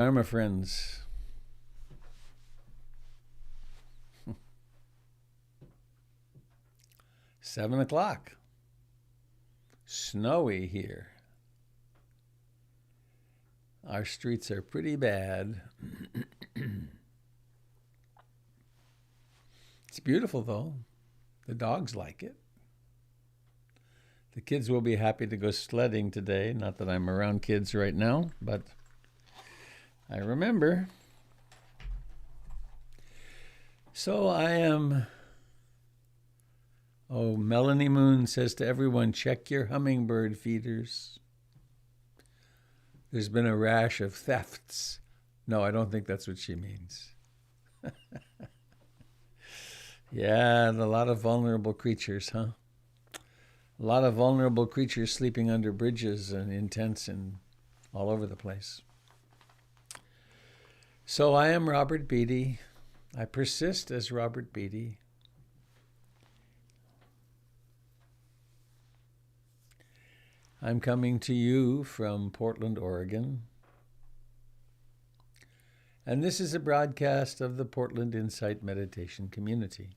Dharma friends. 7 o'clock. Snowy here. Our streets are pretty bad. It's beautiful though. The dogs like it. The kids will be happy to go sledding today. Not that I'm around kids right now, but I remember. So I am... Oh, Melanie Moon says to everyone, check your hummingbird feeders. There's been a rash of thefts. No, I don't think that's what she means. Yeah, a lot of vulnerable creatures, huh? A lot of vulnerable creatures sleeping under bridges and in tents and all over the place. So I am Robert Beatty. I persist as Robert Beatty. I'm coming to you from Portland, Oregon. And this is a broadcast of the Portland Insight Meditation Community.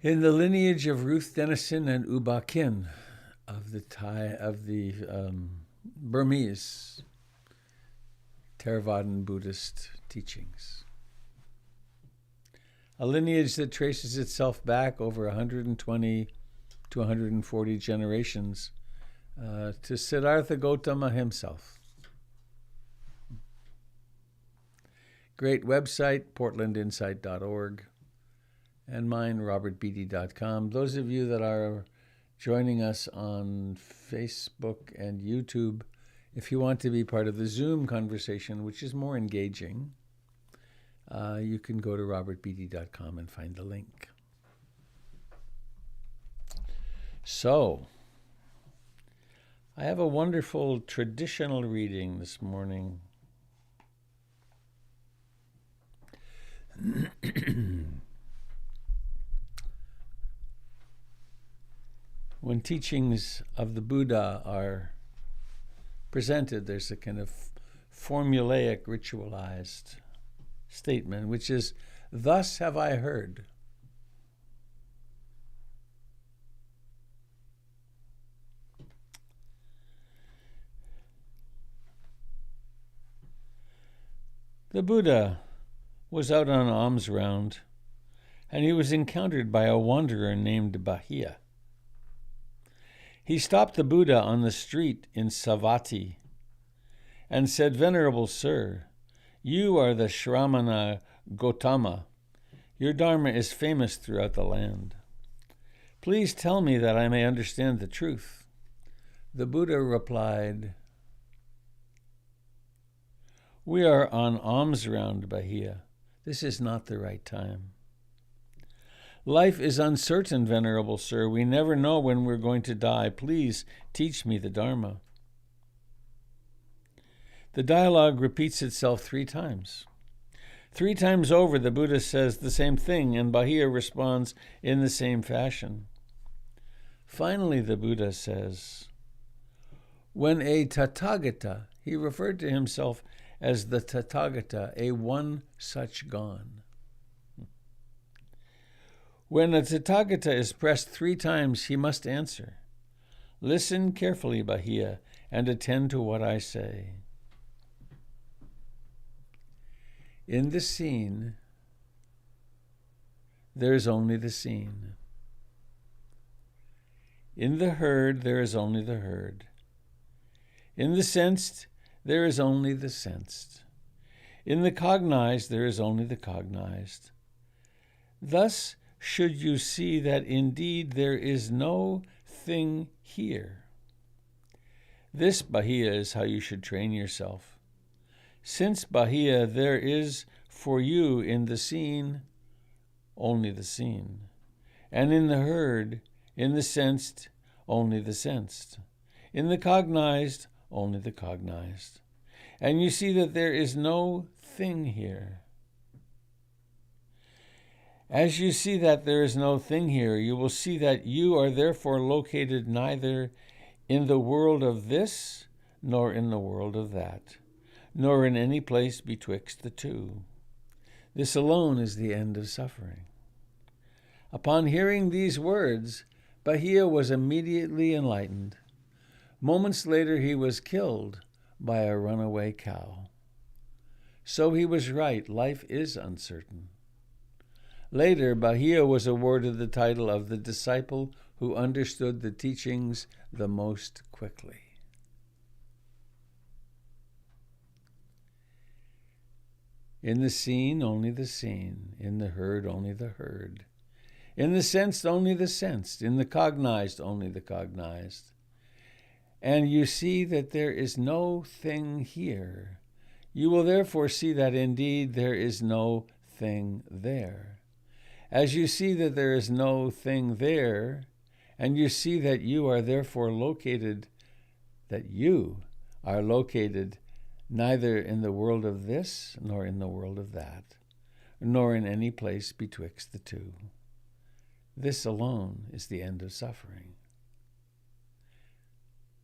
In the lineage of Ruth Denison and U Ba Khin of the Burmese Theravadan Buddhist teachings. A lineage that traces itself back over 120 to 140 generations to Siddhartha Gautama himself. Great website, portlandinsight.org, and mine, robertbeatty.com. Those of you that are joining us on Facebook and YouTube, if you want to be part of the Zoom conversation, which is more engaging, you can go to robertbeatty.com and find the link. So, I have a wonderful traditional reading this morning. When teachings of the Buddha are presented, there's a kind of formulaic, ritualized statement, which is, "Thus have I heard." The Buddha was out on alms round, and he was encountered by a wanderer named Bahia. He stopped the Buddha on the street in Savatthi and said, "Venerable Sir, you are the Shramana Gautama. Your Dharma is famous throughout the land. Please tell me that I may understand the truth." The Buddha replied, "We are on alms round, Bahia. This is not the right time. Life is uncertain, Venerable Sir. We never know when we're going to die. Please teach me the Dharma." The dialogue repeats itself 3 times. 3 times over, the Buddha says the same thing, and Bahia responds in the same fashion. Finally, the Buddha says, "When a Tathagata," he referred to himself as the Tathagata, a one such gone. When a Tathagata is pressed 3 times, he must answer, "Listen carefully, Bahia, and attend to what I say. In the seen, there is only the seen. In the heard, there is only the heard. In the sensed, there is only the sensed. In the cognized, there is only the cognized. Thus should you see that indeed there is no thing here. This, Bahia, is how you should train yourself. Since, Bahia, there is for you in the seen only the seen, and in the heard, in the sensed, only the sensed, in the cognized, only the cognized. And you see that there is no thing here. As you see that there is no thing here, you will see that you are therefore located neither in the world of this, nor in the world of that, nor in any place betwixt the two. This alone is the end of suffering. Upon hearing these words, Bahia was immediately enlightened. Moments later, he was killed by a runaway cow. So he was right, life is uncertain. Later, Bahia was awarded the title of the disciple who understood the teachings the most quickly. In the seen, only the seen. In the heard, only the heard. In the sensed, only the sensed. In the cognized, only the cognized. And you see that there is no thing here. You will therefore see that indeed there is no thing there. As you see that there is no thing there, and you see that you are therefore located, neither in the world of this, nor in the world of that, nor in any place betwixt the two. This alone is the end of suffering.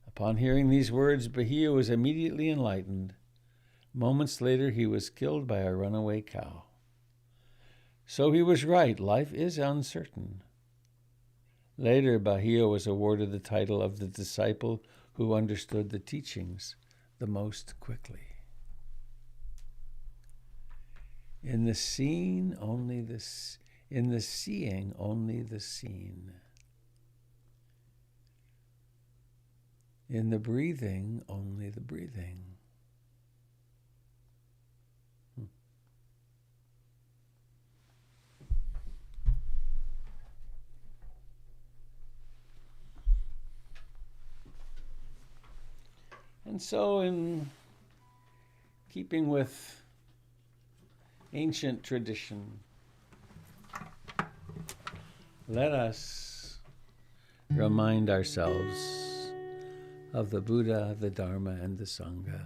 Upon hearing these words, Bahia was immediately enlightened. Moments later, he was killed by a runaway cow. So he was right, life is uncertain. Later, Bahia was awarded the title of the disciple who understood the teachings the most quickly. In the seen, only in the seeing, only the seen. In the breathing, only the breathing. And so, in keeping with ancient tradition, let us remind ourselves of the Buddha, the Dharma, and the Sangha.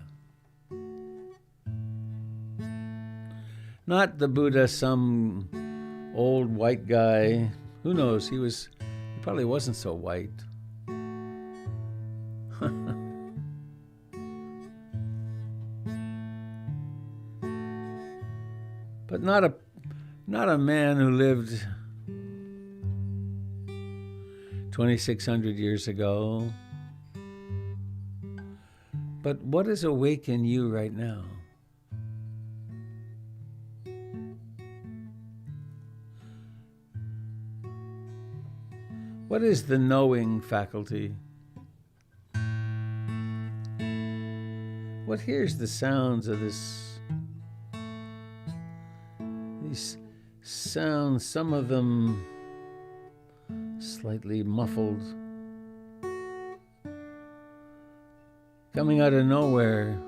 Not the Buddha, some old white guy. Who knows? He probably wasn't so white. But not a man who lived 2,600 years ago. But what is awake in you right now? What is the knowing faculty? What hears the sounds of these sounds, some of them slightly muffled, coming out of nowhere.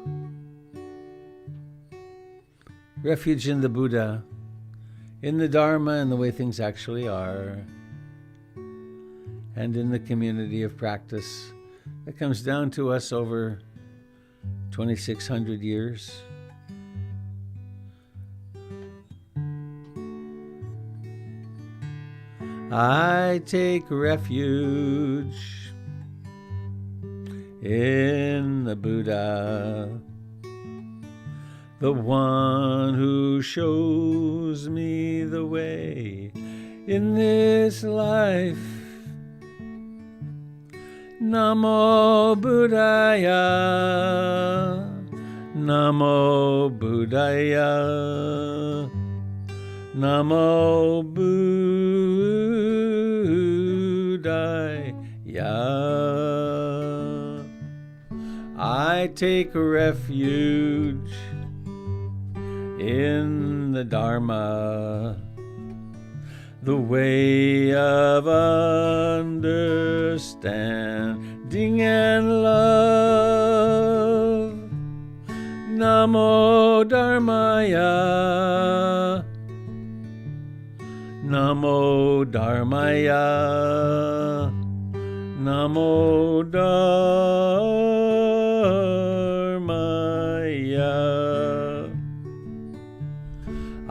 Refuge in the Buddha, in the Dharma and the way things actually are, and in the community of practice that comes down to us over 2,600 years. I take refuge in the Buddha, the one who shows me the way in this life. Namo Buddhaya, Namo Buddhaya, Namo Buddhaya. I take refuge in the Dharma, the way of understanding and love. Namo Dharmaya, Namo Dharmaya, Namo Dharmaya.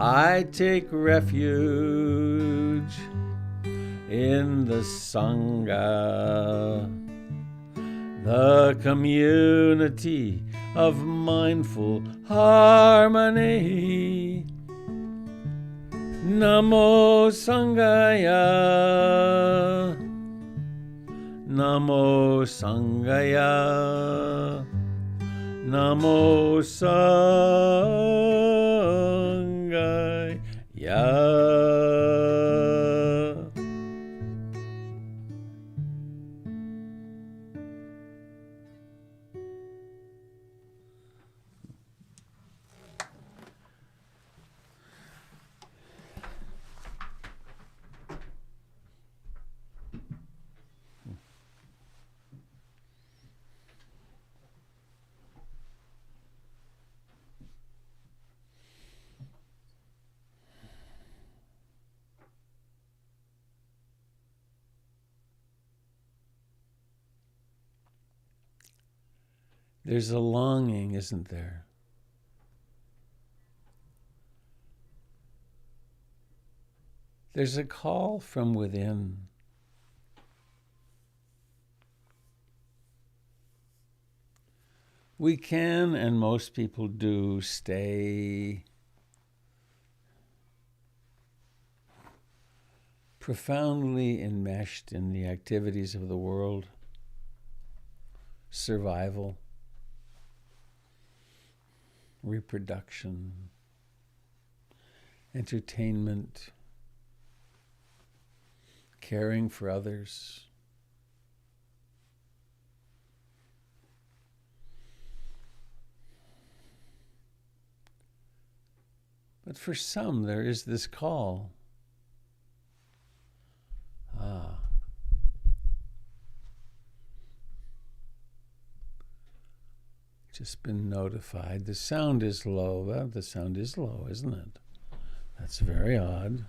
I take refuge in the Sangha, the community of mindful harmony. Namo Sangaya, Namo Sangaya, Namo Sangaya. There's a longing, isn't there? There's a call from within. We can, and most people do, stay profoundly enmeshed in the activities of the world, survival, reproduction, entertainment, caring for others. But for some, there is this call. Just been notified. The sound is low. Well, the sound is low, isn't it? That's very odd.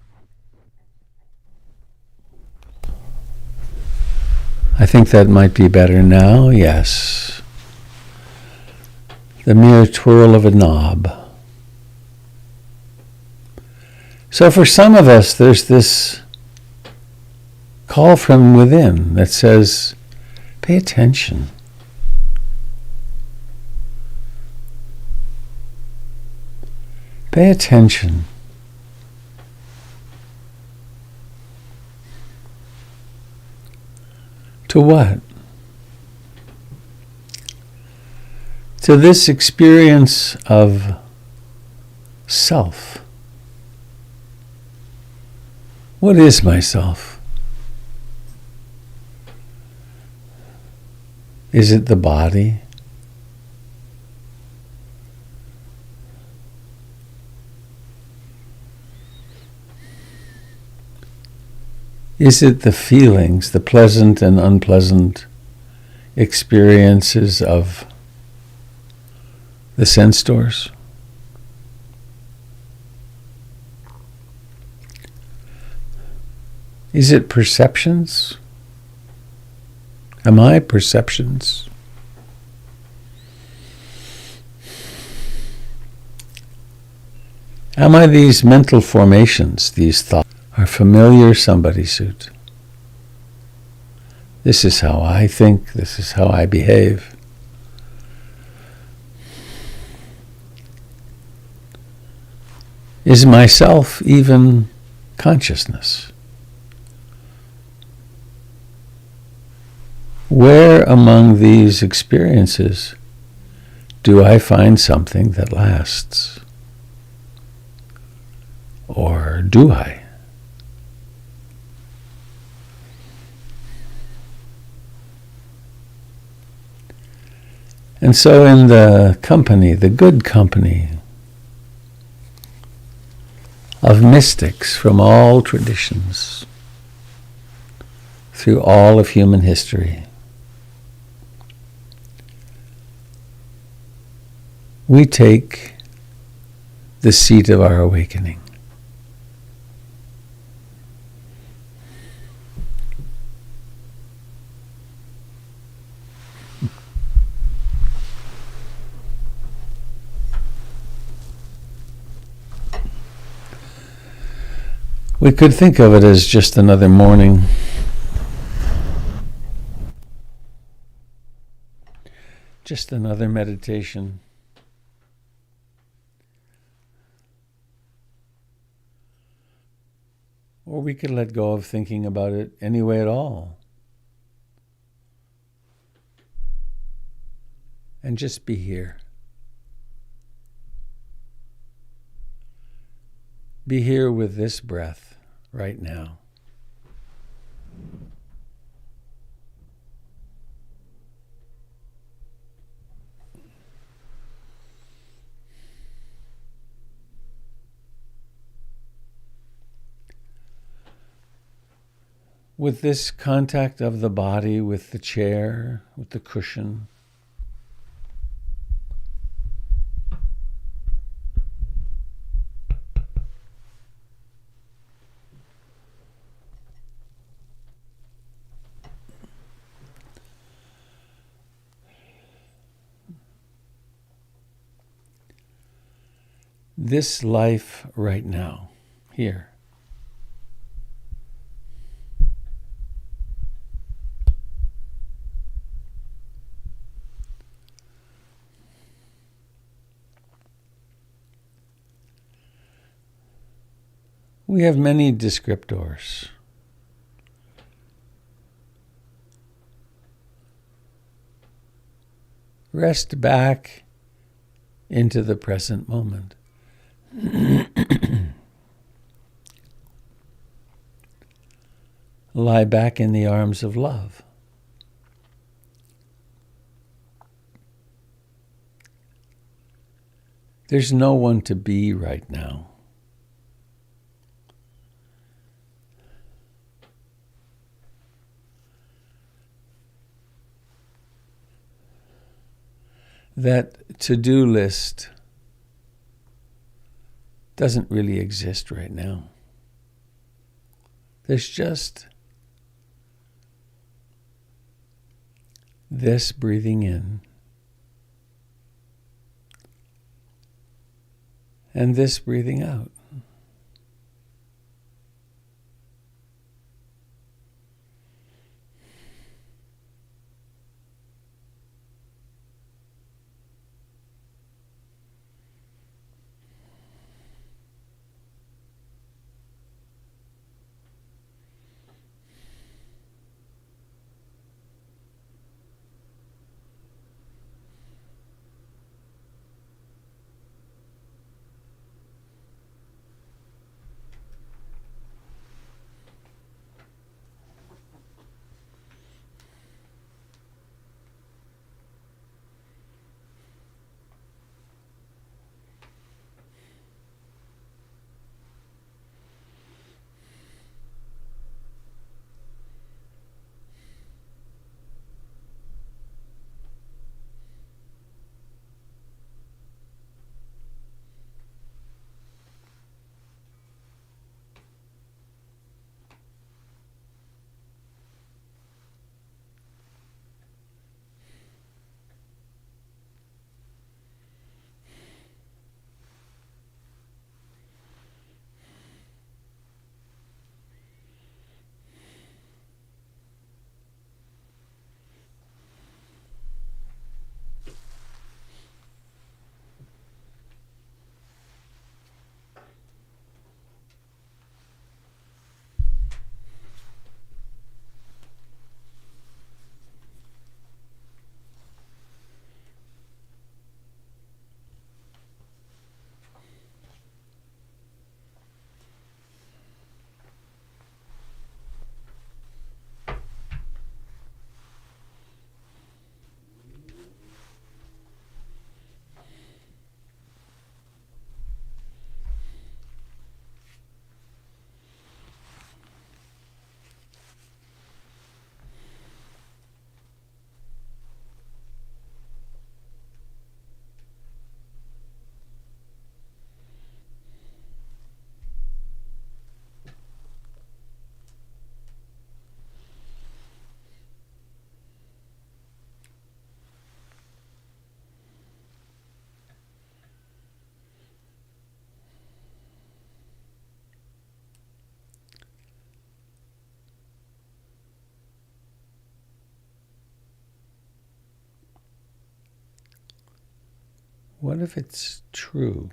I think that might be better now. Yes. The mere twirl of a knob. So for some of us, there's this call from within that says, pay attention. Pay attention. To what? To this experience of self. What is myself? Is it the body? Is it the feelings, the pleasant and unpleasant experiences of the sense doors? Is it perceptions? Am I perceptions? Am I these mental formations, these thoughts? Our familiar somebody suit. This is how I think, this is how I behave. Is myself even consciousness? Where among these experiences do I find something that lasts? Or do I? And so in the company, the good company of mystics from all traditions, through all of human history, we take the seat of our awakening. We could think of it as just another morning. Just another meditation. Or we could let go of thinking about it any way at all. And just be here. Be here with this breath right now. With this contact of the body with the chair, with the cushion, this life right now, here. We have many descriptors. Rest back into the present moment. Lie back in the arms of love. There's no one to be right now. That to-do list doesn't really exist right now. There's just this breathing in and this breathing out. What if it's true?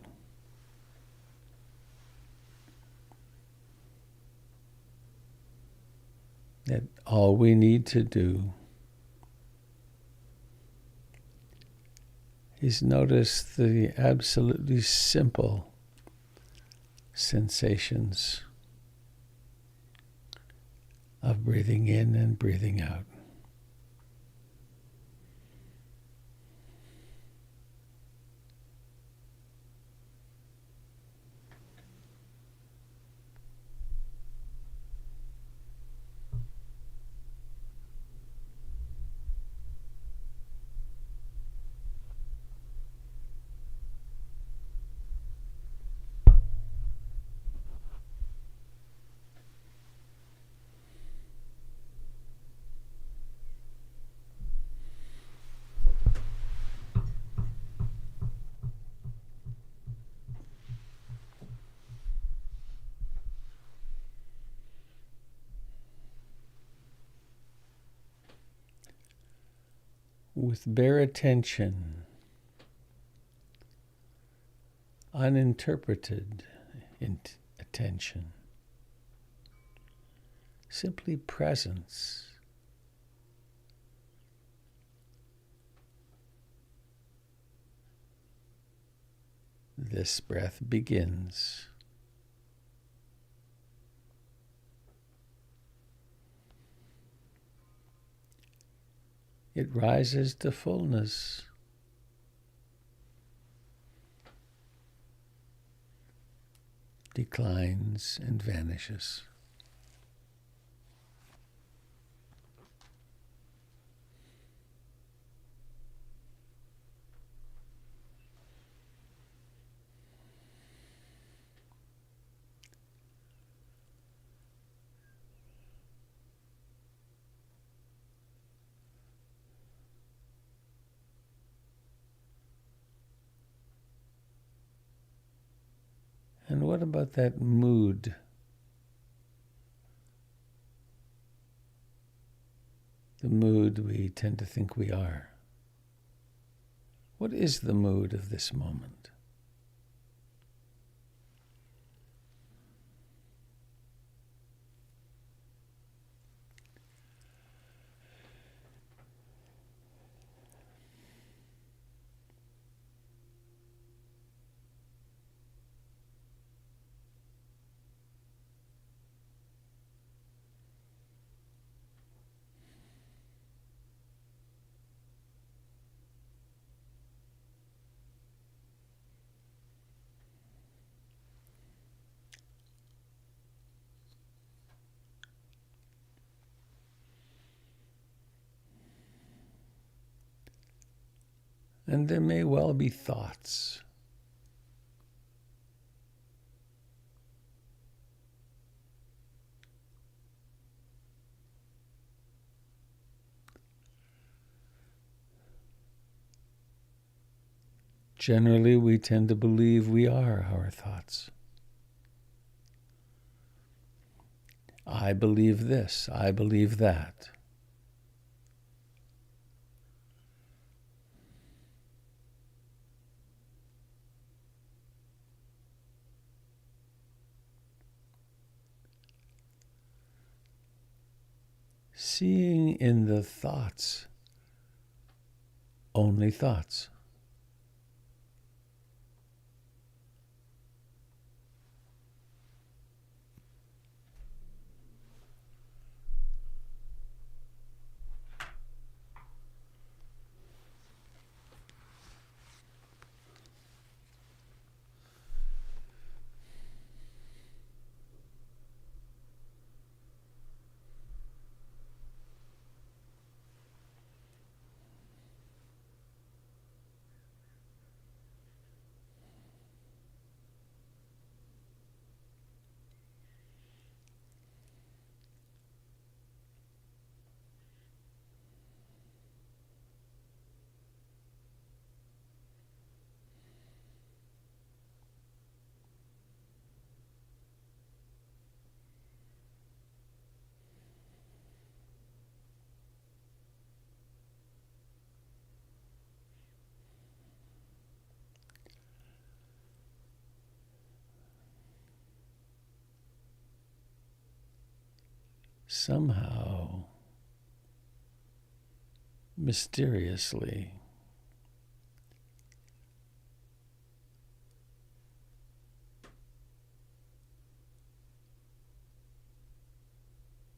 That all we need to do is notice the absolutely simple sensations of breathing in and breathing out. With bare attention, uninterpreted attention, simply presence. This breath begins. It rises to fullness. Declines and vanishes. And what about that mood? The mood we tend to think we are. What is the mood of this moment? And there may well be thoughts. Generally, we tend to believe we are our thoughts. I believe this, I believe that. Seeing in the thoughts only thoughts. somehow, mysteriously,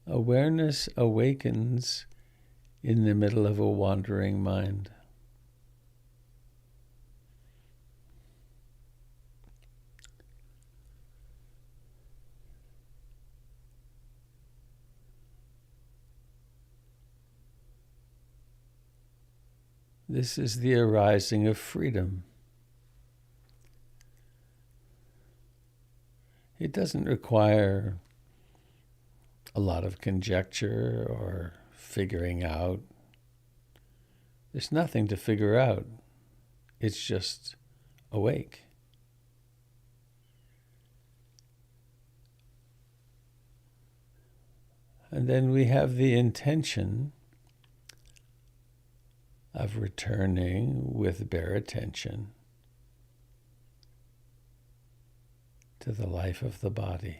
awareness awakens in the middle of a wandering mind. This is the arising of freedom. It doesn't require a lot of conjecture or figuring out. There's nothing to figure out. It's just awake. And then we have the intention of returning with bare attention to the life of the body.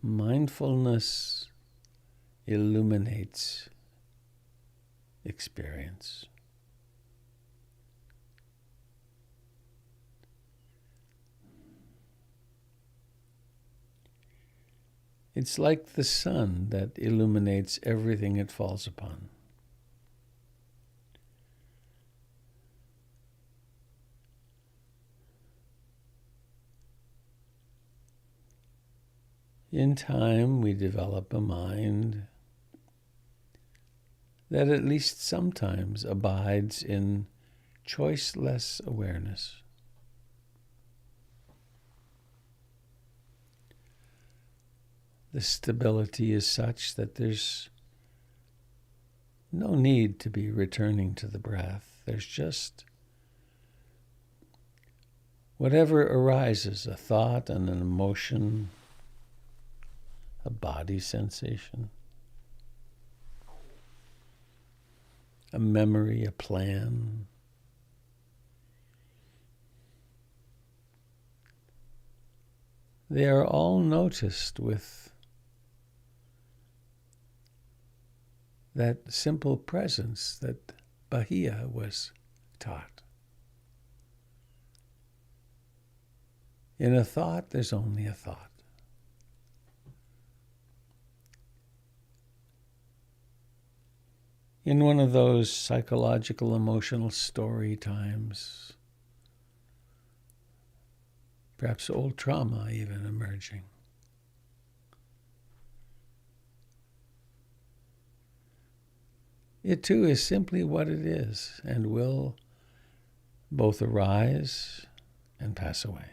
Mindfulness illuminates experience. It's like the sun that illuminates everything it falls upon. In time, we develop a mind that at least sometimes abides in choiceless awareness. The stability is such that there's no need to be returning to the breath. There's just whatever arises, a thought and an emotion, a body sensation, a memory, a plan. They are all noticed with that simple presence that Bahia was taught. In a thought, there's only a thought. In one of those psychological, emotional story times, perhaps old trauma even emerging. It too is simply what it is and will both arise and pass away.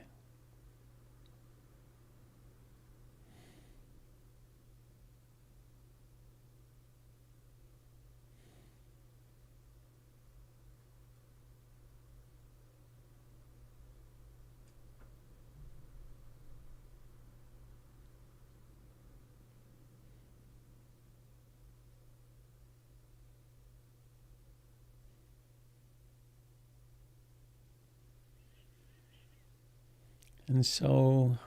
And so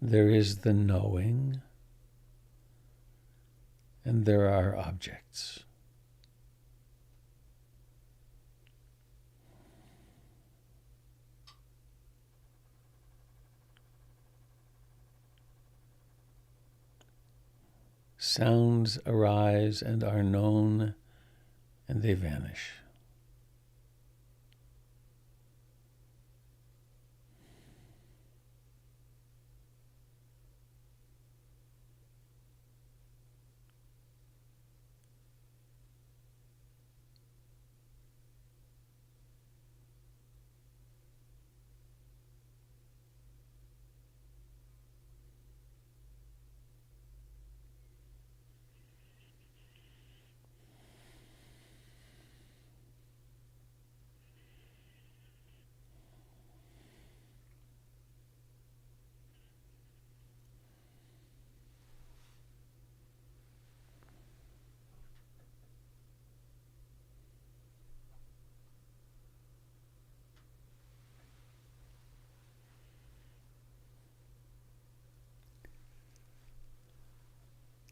there is the knowing, and there are objects. Sounds arise and are known, and they vanish.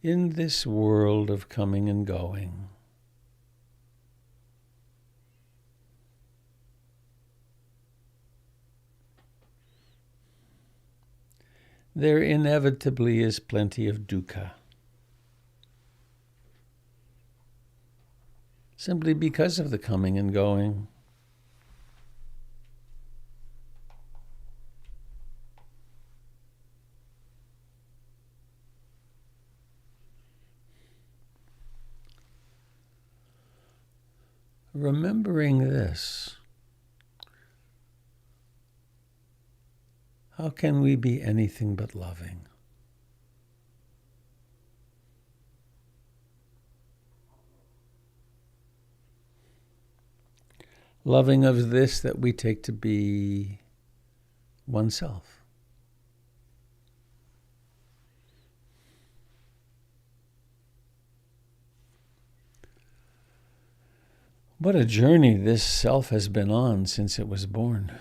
In this world of coming and going, there inevitably is plenty of dukkha, simply because of the coming and going. Remembering this, how can we be anything but loving? Loving of this that we take to be oneself. What a journey this self has been on since it was born.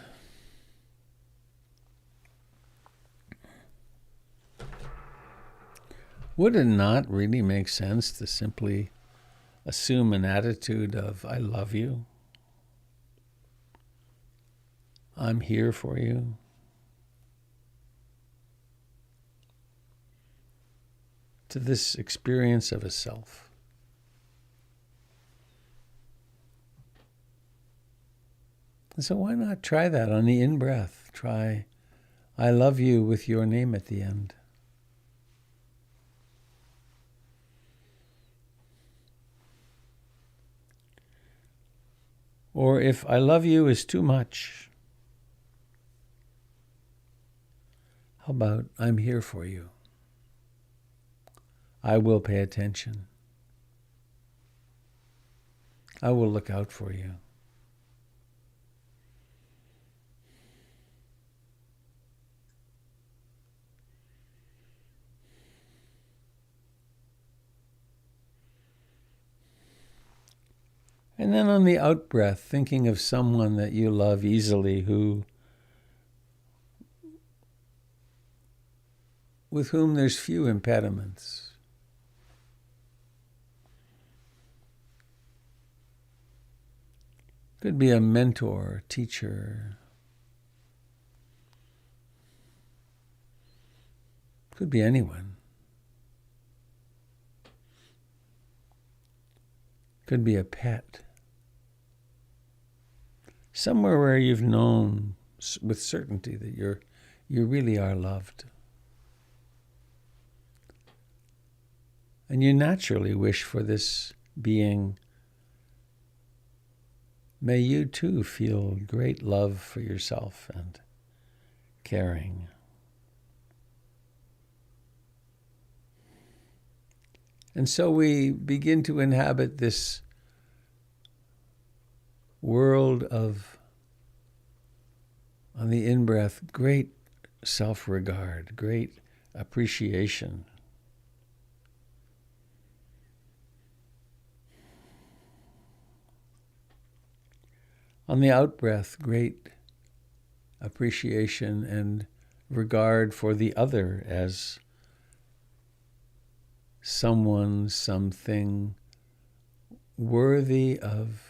Would it not really make sense to simply assume an attitude of, I love you, I'm here for you, to this experience of a self? And so why not try that on the in-breath? Try, I love you with your name at the end. Or if I love you is too much, how about I'm here for you? I will pay attention. I will look out for you. And then on the out-breath, thinking of someone that you love easily with whom there's few impediments. Could be a mentor, teacher. Could be anyone. Could be a pet. Somewhere where you've known with certainty that you really are loved. And you naturally wish for this being. May you too feel great love for yourself and caring. And so we begin to inhabit this world of, on the in-breath, great self-regard, great appreciation. On the out-breath, great appreciation and regard for the other as someone, something worthy of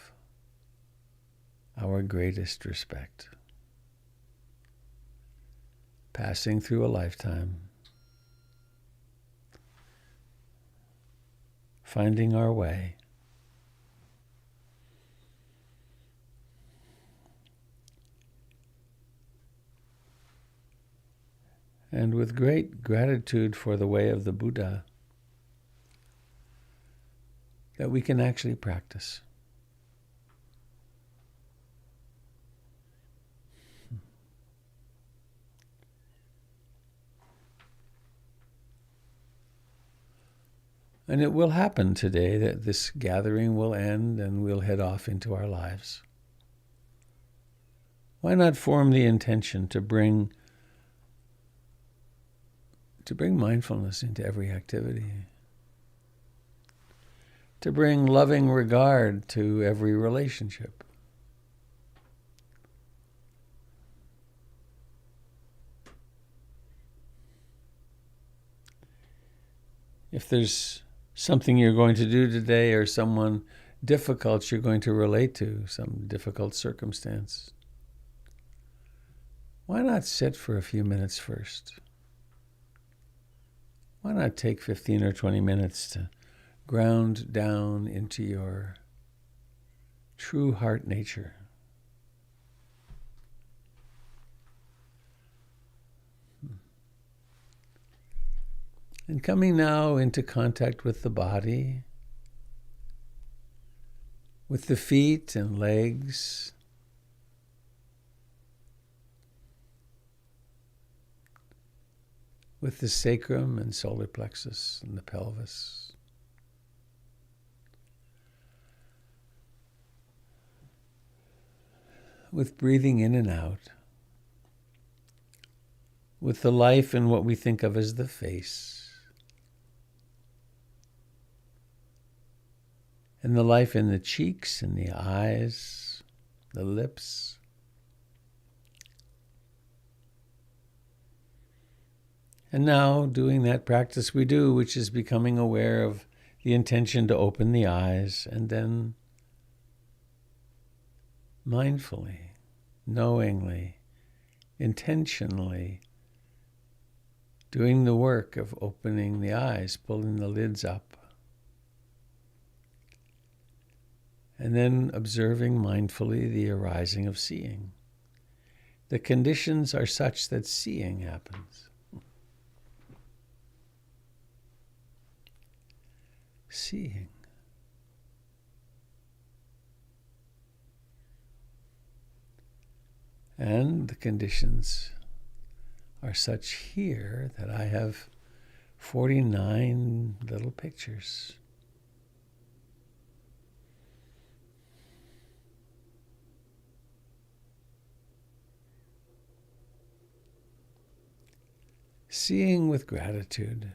our greatest respect. Passing through a lifetime, finding our way, and with great gratitude for the way of the Buddha that we can actually practice. And it will happen today that this gathering will end and we'll head off into our lives. Why not form the intention to bring mindfulness into every activity? To bring loving regard to every relationship. If there's something you're going to do today or someone difficult you're going to relate to, some difficult circumstance, why not sit for a few minutes first? Why not take 15 or 20 minutes to ground down into your true heart nature? And coming now into contact with the body, with the feet and legs, with the sacrum and solar plexus and the pelvis. With breathing in and out, with the life in what we think of as the face, and the life in the cheeks and the eyes, the lips. And now doing that practice we do, which is becoming aware of the intention to open the eyes, and then mindfully, knowingly, intentionally doing the work of opening the eyes, pulling the lids up. And then observing mindfully the arising of seeing. The conditions are such that seeing happens. Seeing. And the conditions are such here that I have 49 little pictures. Seeing with gratitude.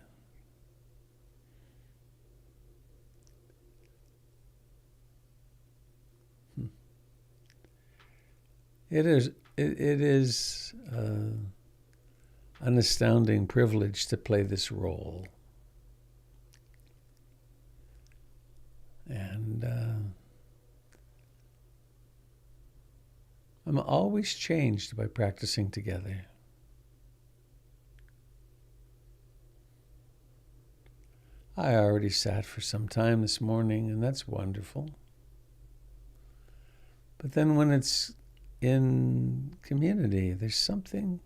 It is an astounding privilege to play this role. And I'm always changed by practicing together. I already sat for some time this morning, and that's wonderful. But then when it's in community, there's something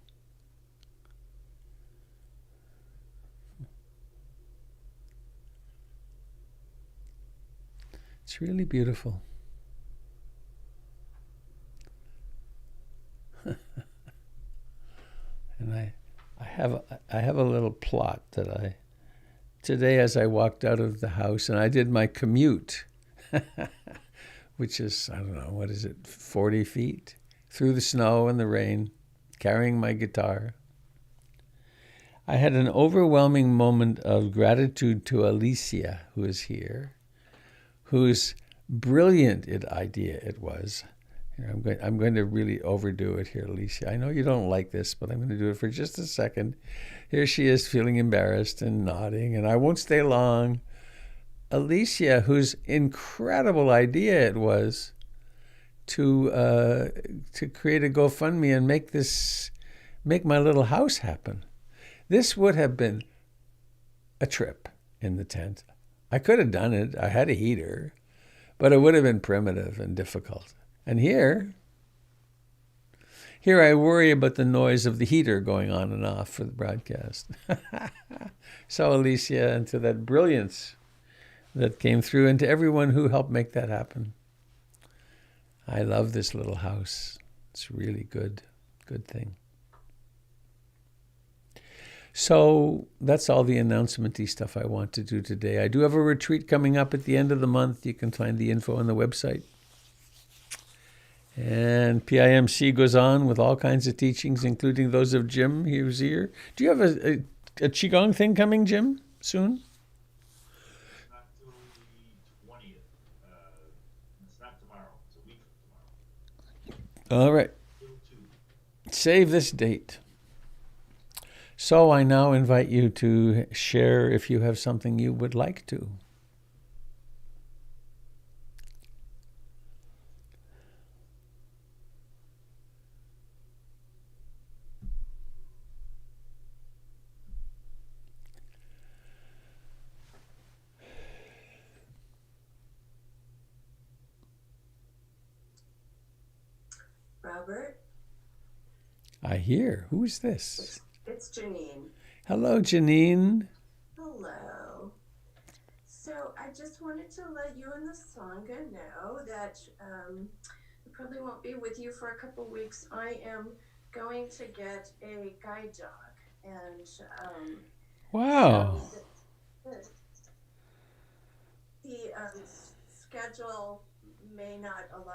it's really beautiful. And I have a little plot that today as I walked out of the house, and I did my commute, which is, I don't know, what is it, 40 feet? Through the snow and the rain, carrying my guitar. I had an overwhelming moment of gratitude to Alicia, who is here, whose brilliant idea it was. I'm going to really overdo it here, Alicia. I know you don't like this, but I'm going to do it for just a second. Here she is feeling embarrassed and nodding, and I won't stay long. Alicia, whose incredible idea it was to create a GoFundMe and make my little house happen. This would have been a trip in the tent. I could have done it. I had a heater, but it would have been primitive and difficult. And here I worry about the noise of the heater going on and off for the broadcast. So Alicia, and to that brilliance that came through, and to everyone who helped make that happen. I love this little house. It's really good thing. So that's all the announcement-y stuff I want to do today. I do have a retreat coming up at the end of the month. You can find the info on the website. And PIMC goes on with all kinds of teachings, including those of Jim, who's here. Do you have a Qigong thing coming, Jim, soon? Not till the 20th. It's not tomorrow. It's a week from tomorrow. All right. Till 2. Save this date. So I now invite you to share if you have something you would like to. Robert? I hear. Who is this? It's Janine. Hello, Janine. Hello. So I just wanted to let you and the Sangha know that I probably won't be with you for a couple weeks. I am going to get a guide dog, and Wow. so the schedule may not allow